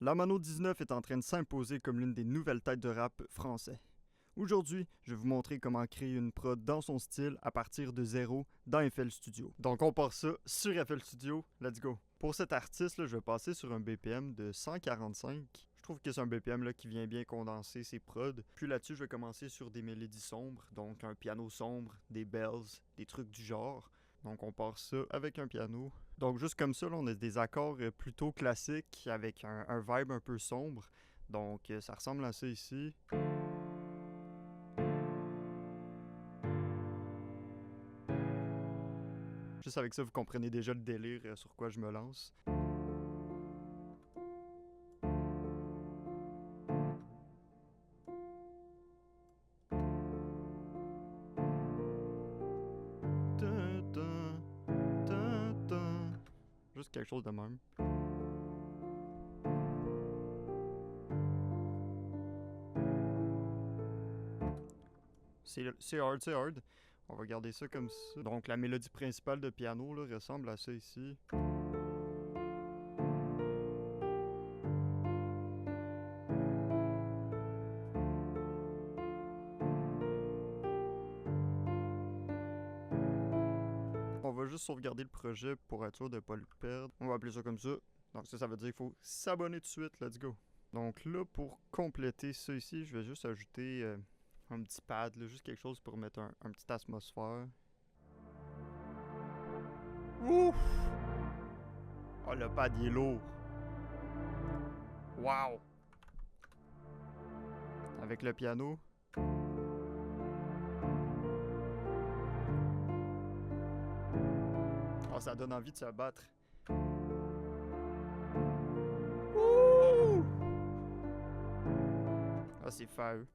La Mano 19 est en train de s'imposer comme l'une des nouvelles têtes de rap français. Aujourd'hui, je vais vous montrer comment créer une prod dans son style à partir de zéro dans FL Studio. Donc on part ça sur FL Studio, let's go! Pour cet artiste, là, je vais passer sur un BPM de 145. Je trouve que c'est un BPM là, qui vient bien condenser ses prods. Puis là-dessus, je vais commencer sur des mélodies sombres, donc un piano sombre, des bells, des trucs du genre. Donc on part ça avec un piano. Donc juste comme ça, là, on a des accords plutôt classiques avec un vibe un peu sombre. Donc ça ressemble à ça ici. Juste avec ça, vous comprenez déjà le délire sur quoi je me lance. Juste quelque chose de même. C'est hard, c'est hard. On va garder ça comme ça. Donc la mélodie principale de piano là, ressemble à ça ici. On va juste sauvegarder le projet pour être sûr de ne pas le perdre. On va appeler ça comme ça. Donc ça veut dire qu'il faut s'abonner tout de suite. Let's go. Donc là, pour compléter ça ici, je vais juste ajouter un petit pad, là, juste quelque chose pour mettre un petit atmosphère. Ouf! Oh, le pad, il est lourd. Wow! Avec le piano. Oh, ça donne envie de se battre. Ouh! Ah, c'est fabuleux.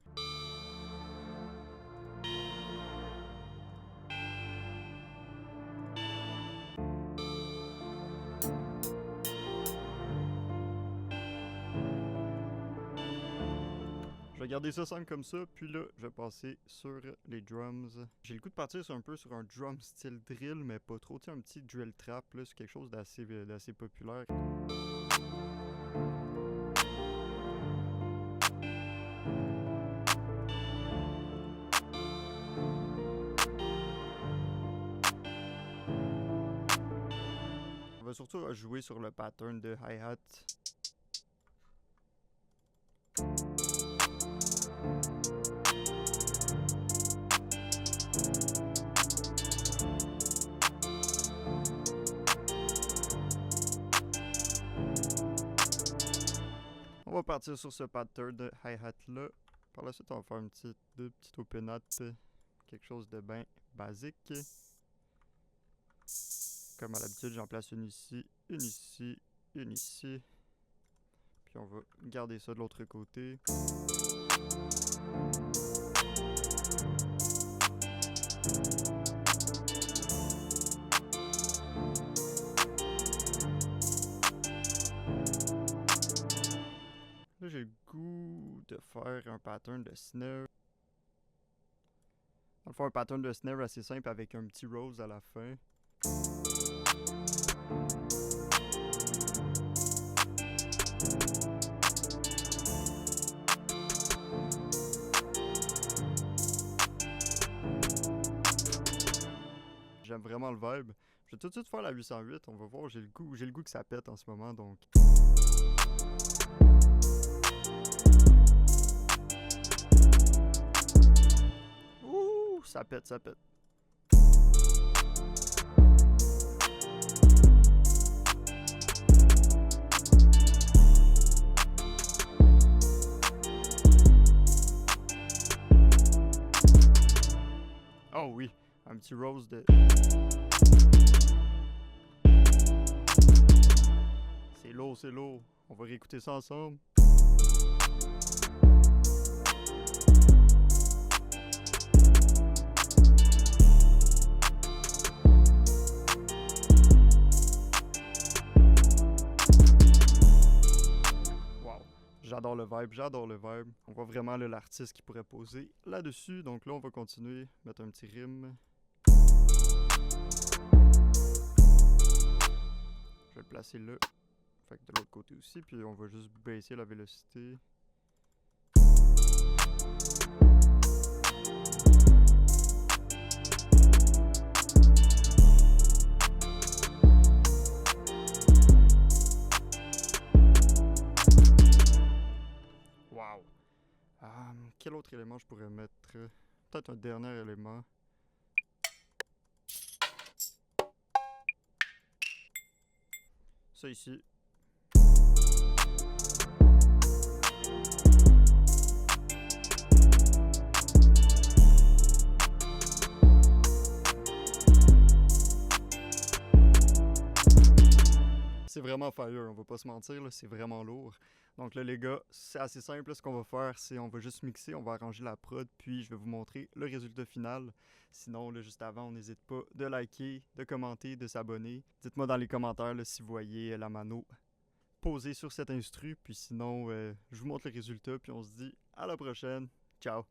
Je vais garder ça simple comme ça, puis là, je vais passer sur les drums. J'ai le goût de partir un peu sur un drum style drill, mais pas trop. Tu sais, un petit drill trap, là, c'est quelque chose d'assez populaire. On va surtout jouer sur le pattern de hi-hat. On va partir sur ce pattern de hi-hat là. Par la suite, on va faire deux petites open hat, quelque chose de bien basique. Comme à l'habitude, j'en place une ici, une ici, une ici. Puis on va garder ça de l'autre côté. Là, j'ai le goût de faire un pattern de snare. On va faire un pattern de snare assez simple avec un petit rose à la fin. J'aime vraiment le vibe. Je vais tout de suite faire la 808. On va voir, j'ai le goût que ça pète en ce moment, donc. Ouh, ça pète, ça pète. Oh oui, un petit rose de... C'est lourd, c'est lourd. On va réécouter ça ensemble. Wow, j'adore le vibe, j'adore le vibe. On voit vraiment l'artiste qui pourrait poser là-dessus. Donc là, on va continuer, mettre un petit rime. Je vais le placer là. Fait que de l'autre côté aussi, puis on va juste baisser la vélocité. Wow! Quel autre élément je pourrais mettre? Peut-être un dernier élément. Ça ici. C'est vraiment fire, on va pas se mentir, là, c'est vraiment lourd. Donc là les gars, c'est assez simple, là, ce qu'on va faire, c'est on va juste mixer, on va arranger la prod, puis je vais vous montrer le résultat final. Sinon, là, juste avant, on n'hésite pas de liker, de commenter, de s'abonner. Dites-moi dans les commentaires là, si vous voyez la mano posée sur cet instru, puis sinon, je vous montre le résultat, puis on se dit à la prochaine. Ciao!